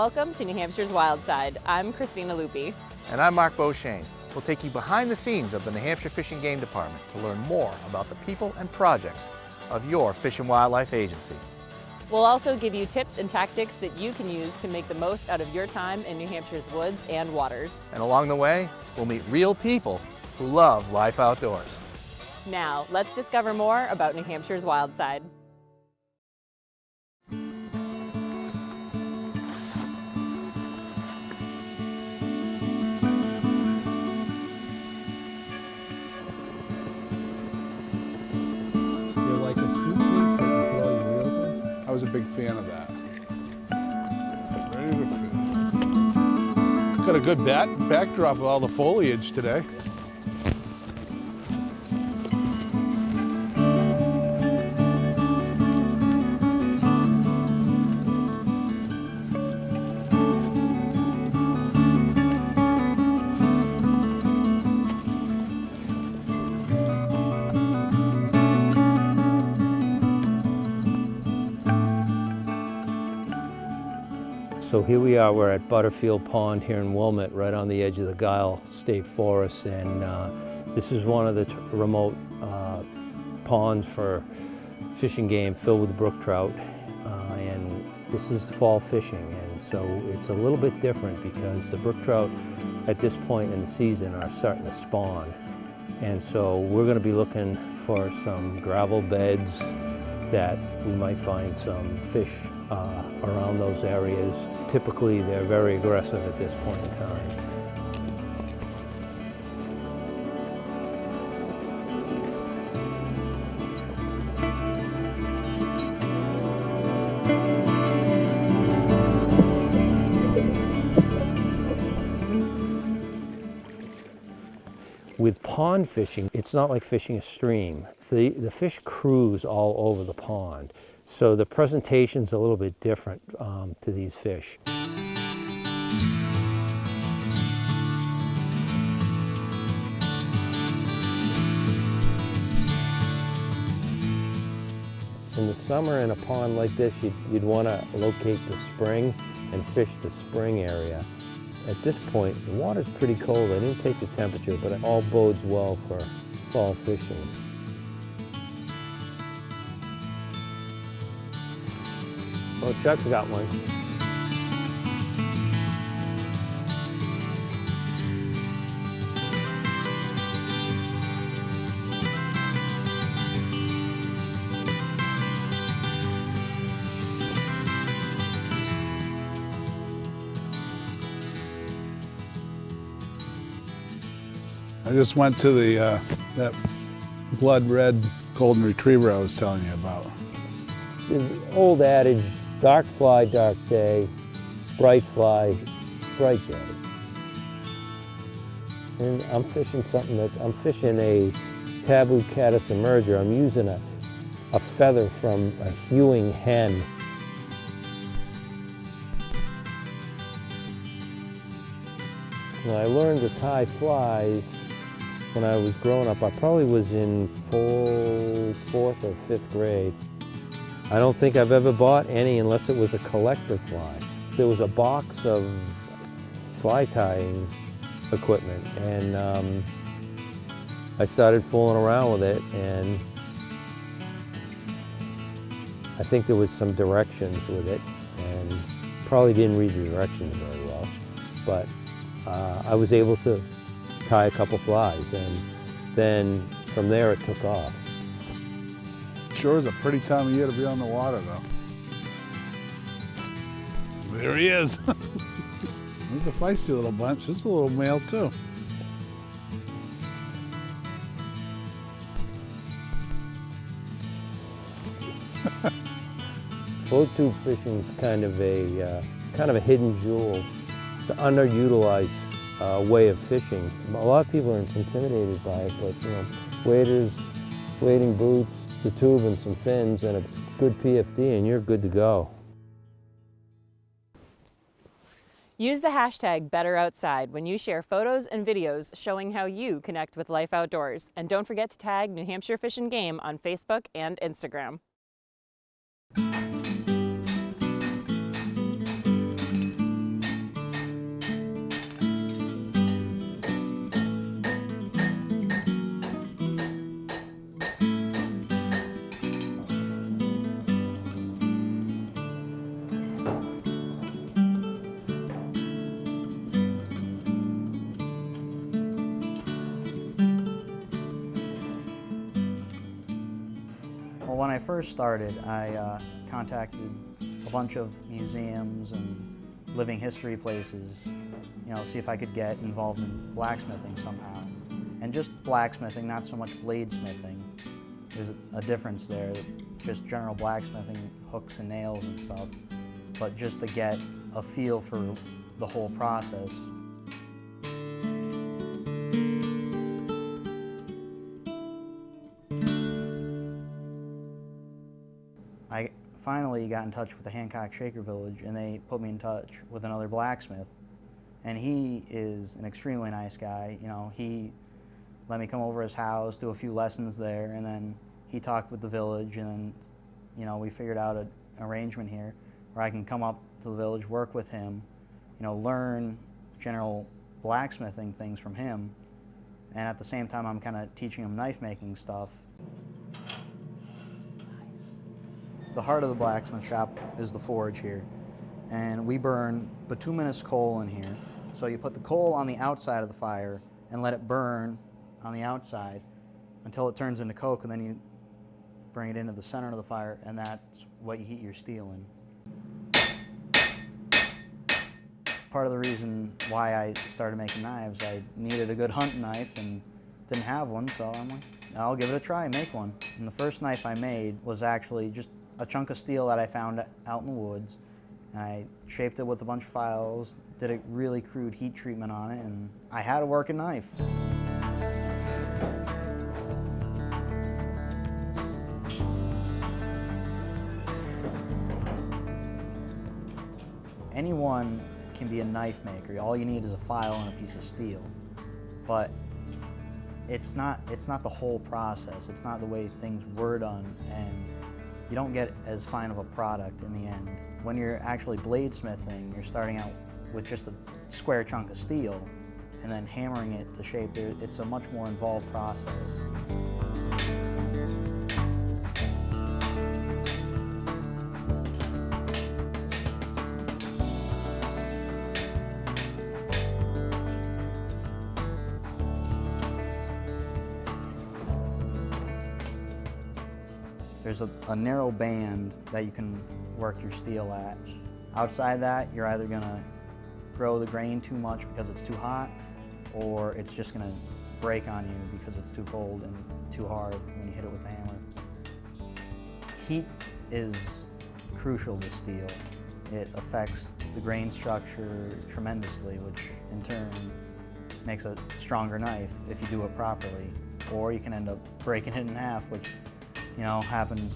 Welcome to New Hampshire's WildSide. I'm Christina Lupi. And I'm Mark Beauchesne. We'll take you behind the scenes of the New Hampshire Fish and Game Department to learn more about the people and projects of your Fish and Wildlife Agency. We'll also give you tips and tactics that you can use to make the most out of your time in New Hampshire's woods and waters. And along the way, we'll meet real people who love life outdoors. Now, let's discover more about New Hampshire's WildSide. I was a big fan of that. Ready to fish. Got a good backdrop of all the foliage today. So here we are, we're at Butterfield Pond here in Wilmette, right on the edge of the Guile State Forest, and this is one of the remote ponds for fishing game filled with brook trout, and this is fall fishing, and so it's a little bit different because the brook trout at this point in the season are starting to spawn, and so we're going to be looking for some gravel beds that we might find some fish around those areas. Typically, they're very aggressive at this point in time. With pond fishing, it's not like fishing a stream. The fish cruise all over the pond, so the presentation's a little bit different to these fish. In the summer in a pond like this, you'd want to locate the spring and fish the spring area. At this point, the water's pretty cold. I didn't take the temperature, but it all bodes well for fall fishing. Well, Chuck's got one. I just went to that blood red golden retriever I was telling you about. The old adage, dark fly, dark day, bright fly, bright day. And I'm fishing I'm fishing a taboo caddis emerger. I'm using a feather from a hewing hen. When I learned to tie flies when I was growing up, I probably was in fourth or fifth grade. I don't think I've ever bought any unless it was a collector fly. There was a box of fly tying equipment, and I started fooling around with it, and I think there was some directions with it, and probably didn't read the directions very well, but I was able to tie a couple flies, and then from there it took off. Sure is a pretty time of year to be on the water, though. There he is. He's a feisty little bunch. It's a little male, too. Float tube fishing is kind of a hidden jewel. It's an underutilized way of fishing. A lot of people are intimidated by it, but waders, wading boots, the tube and some fins and a good PFD and you're good to go. Use the hashtag #BetterOutside when you share photos and videos showing how you connect with life outdoors. And don't forget to tag New Hampshire Fish and Game on Facebook and Instagram. when I first started, I contacted a bunch of museums and living history places, see if I could get involved in blacksmithing somehow. And just blacksmithing, not so much bladesmithing. There's a difference there, just general blacksmithing, hooks and nails and stuff, but just to get a feel for the whole process. I finally got in touch with the Hancock Shaker Village, and they put me in touch with another blacksmith. And he is an extremely nice guy. He let me come over his house, do a few lessons there, and then he talked with the village, and then, we figured out an arrangement here where I can come up to the village, work with him, learn general blacksmithing things from him, and at the same time I'm kind of teaching him knife making stuff. The heart of the blacksmith shop is the forge here, and we burn bituminous coal in here. So you put the coal on the outside of the fire and let it burn on the outside until it turns into coke, and then you bring it into the center of the fire, and that's what you heat your steel in. Part of the reason why I started making knives, I needed a good hunting knife and didn't have one, so I'm like, I'll give it a try, make one. And the first knife I made was actually just a chunk of steel that I found out in the woods. And I shaped it with a bunch of files, did a really crude heat treatment on it, and I had a working knife. Anyone can be a knife maker. All you need is a file and a piece of steel. But it's not the whole process. It's not the way things were done, and you don't get as fine of a product in the end. When you're actually bladesmithing, you're starting out with just a square chunk of steel and then hammering it to shape. It's a much more involved process. There's a narrow band that you can work your steel at. Outside that, you're either going to grow the grain too much because it's too hot, or it's just going to break on you because it's too cold and too hard when you hit it with the hammer. Heat is crucial to steel. It affects the grain structure tremendously, which in turn makes a stronger knife if you do it properly. Or you can end up breaking it in half, which happens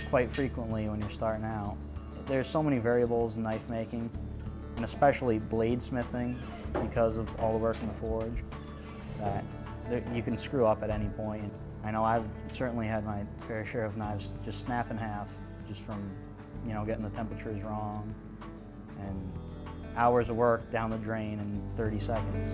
quite frequently when you're starting out. There's so many variables in knife making, and especially bladesmithing, because of all the work in the forge, that you can screw up at any point. I know I've certainly had my fair share of knives just snap in half, just from getting the temperatures wrong, and hours of work down the drain in 30 seconds.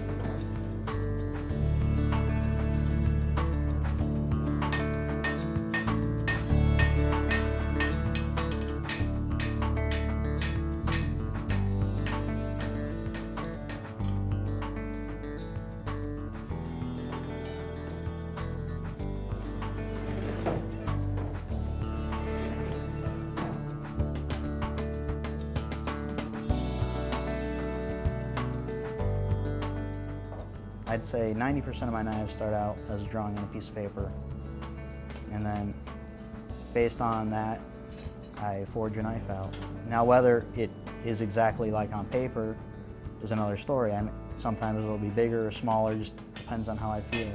I'd say 90% of my knives start out as a drawing on a piece of paper, and then based on that, I forge a knife out. Now, whether it is exactly like on paper is another story. Sometimes it'll be bigger or smaller, just depends on how I feel.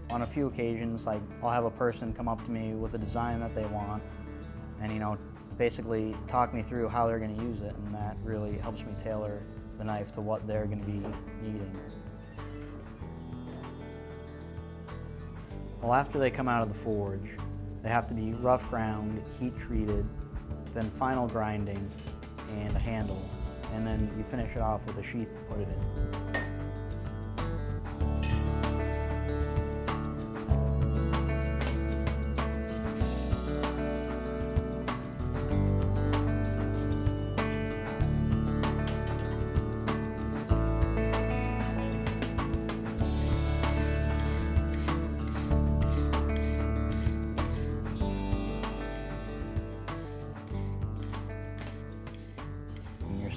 On a few occasions, I'll have a person come up to me with a design that they want, and basically talk me through how they're going to use it, and that really helps me tailor the knife to what they're going to be needing. Well, after they come out of the forge, they have to be rough ground, heat treated, then final grinding, and a handle, and then you finish it off with a sheath to put it in.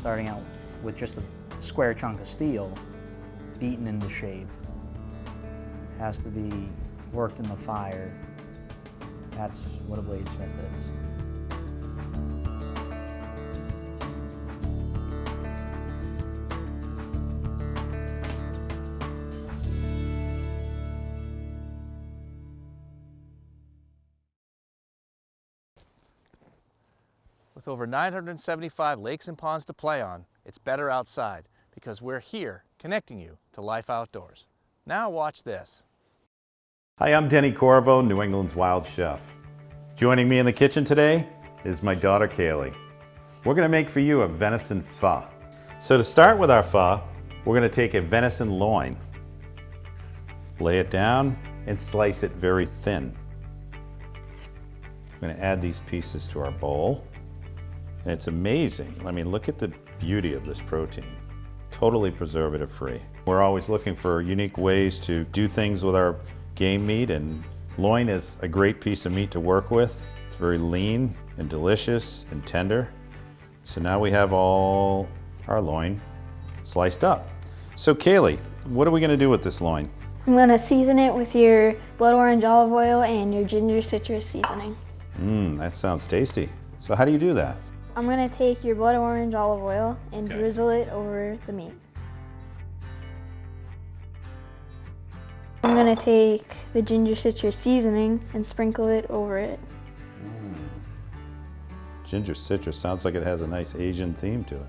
starting out with just a square chunk of steel, beaten into shape. Has to be worked in the fire. That's what a bladesmith is. With over 975 lakes and ponds to play on, it's better outside because we're here connecting you to life outdoors. Now watch this. Hi, I'm Denny Corvo, New England's Wild Chef. Joining me in the kitchen today is my daughter Kaylee. We're going to make for you a venison pho. So to start with our pho, we're going to take a venison loin, lay it down, and slice it very thin. I'm going to add these pieces to our bowl. And it's amazing. I mean, look at the beauty of this protein. Totally preservative free. We're always looking for unique ways to do things with our game meat, and loin is a great piece of meat to work with. It's very lean and delicious and tender. So now we have all our loin sliced up. So Kaylee, what are we gonna do with this loin? I'm gonna season it with your blood orange olive oil and your ginger citrus seasoning. That sounds tasty. So how do you do that? I'm gonna take your blood orange olive oil and drizzle it over the meat. I'm gonna take the ginger citrus seasoning and sprinkle it over it. Ginger citrus sounds like it has a nice Asian theme to it.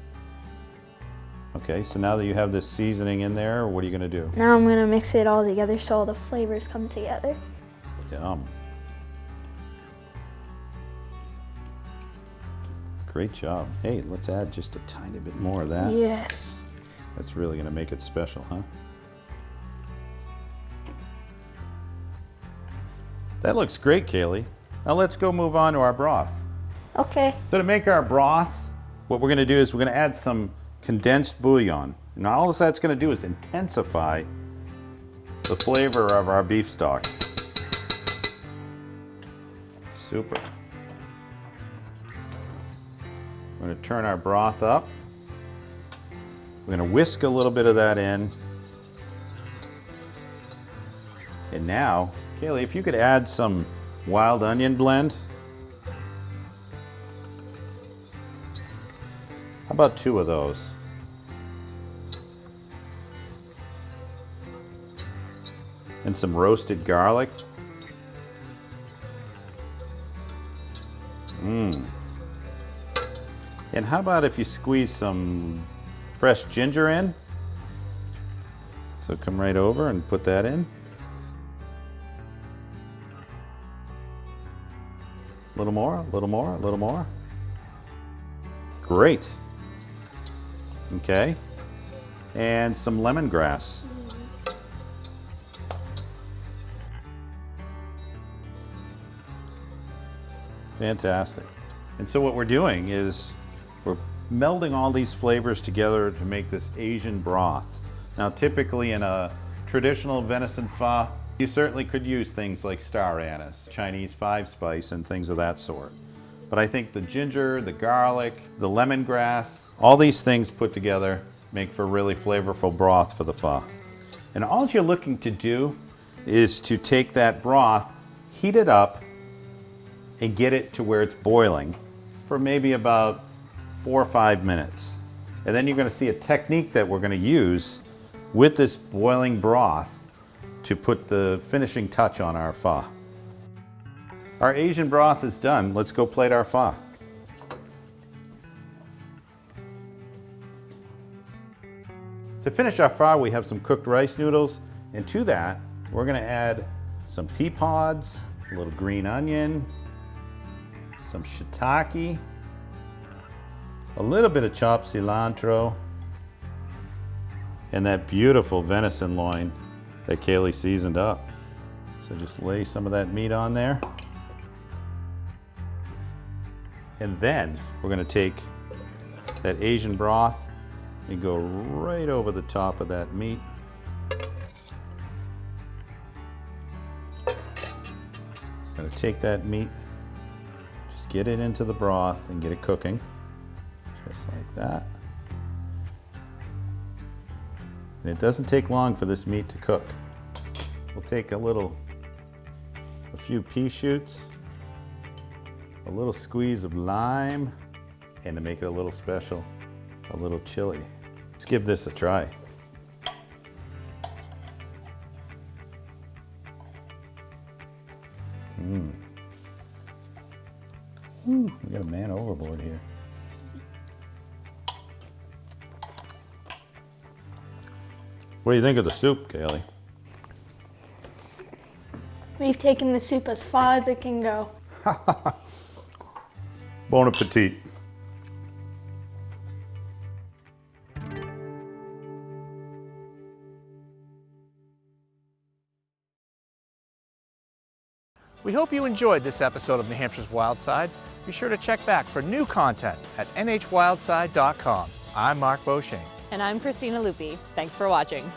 Okay, so now that you have this seasoning in there, what are you gonna do? Now I'm gonna mix it all together so all the flavors come together. Yum. Great job. Hey, let's add just a tiny bit more of that. Yes. That's really gonna make it special, huh? That looks great, Kaylee. Now let's go move on to our broth. Okay. So to make our broth, what we're gonna do is we're gonna add some condensed bouillon. And all that's gonna do is intensify the flavor of our beef stock. Super. We're going to turn our broth up. We're going to whisk a little bit of that in. And now, Kaylee, if you could add some wild onion blend. How about 2 of those? And some roasted garlic. And how about if you squeeze some fresh ginger in? So come right over and put that in. A little more, a little more, a little more. Great. Okay. And some lemongrass. Fantastic. And so what we're doing is we're melding all these flavors together to make this Asian broth. Now typically in a traditional venison pho, you certainly could use things like star anise, Chinese 5-spice, and things of that sort. But I think the ginger, the garlic, the lemongrass, all these things put together make for really flavorful broth for the pho. And all you're looking to do is to take that broth, heat it up, and get it to where it's boiling for maybe about 4 or 5 minutes. And then you're going to see a technique that we're going to use with this boiling broth to put the finishing touch on our pho. Our Asian broth is done. Let's go plate our pho. To finish our pho, we have some cooked rice noodles, and to that, we're going to add some pea pods, a little green onion, some shiitake, a little bit of chopped cilantro, and that beautiful venison loin that Kaylee seasoned up. So just lay some of that meat on there. And then we're going to take that Asian broth and go right over the top of that meat. Going to take that meat, just get it into the broth and get it cooking, just like that. And it doesn't take long for this meat to cook. We'll take a few pea shoots, a little squeeze of lime, and to make it a little special, a little chili. Let's give this a try. Ooh, we got a man overboard here. What do you think of the soup, Kaylee? We've taken the soup as far as it can go. Bon appetit. We hope you enjoyed this episode of New Hampshire's WildSide. Be sure to check back for new content at nhwildside.com. I'm Mark Beauchesne. And I'm Christina Lupi. Thanks for watching.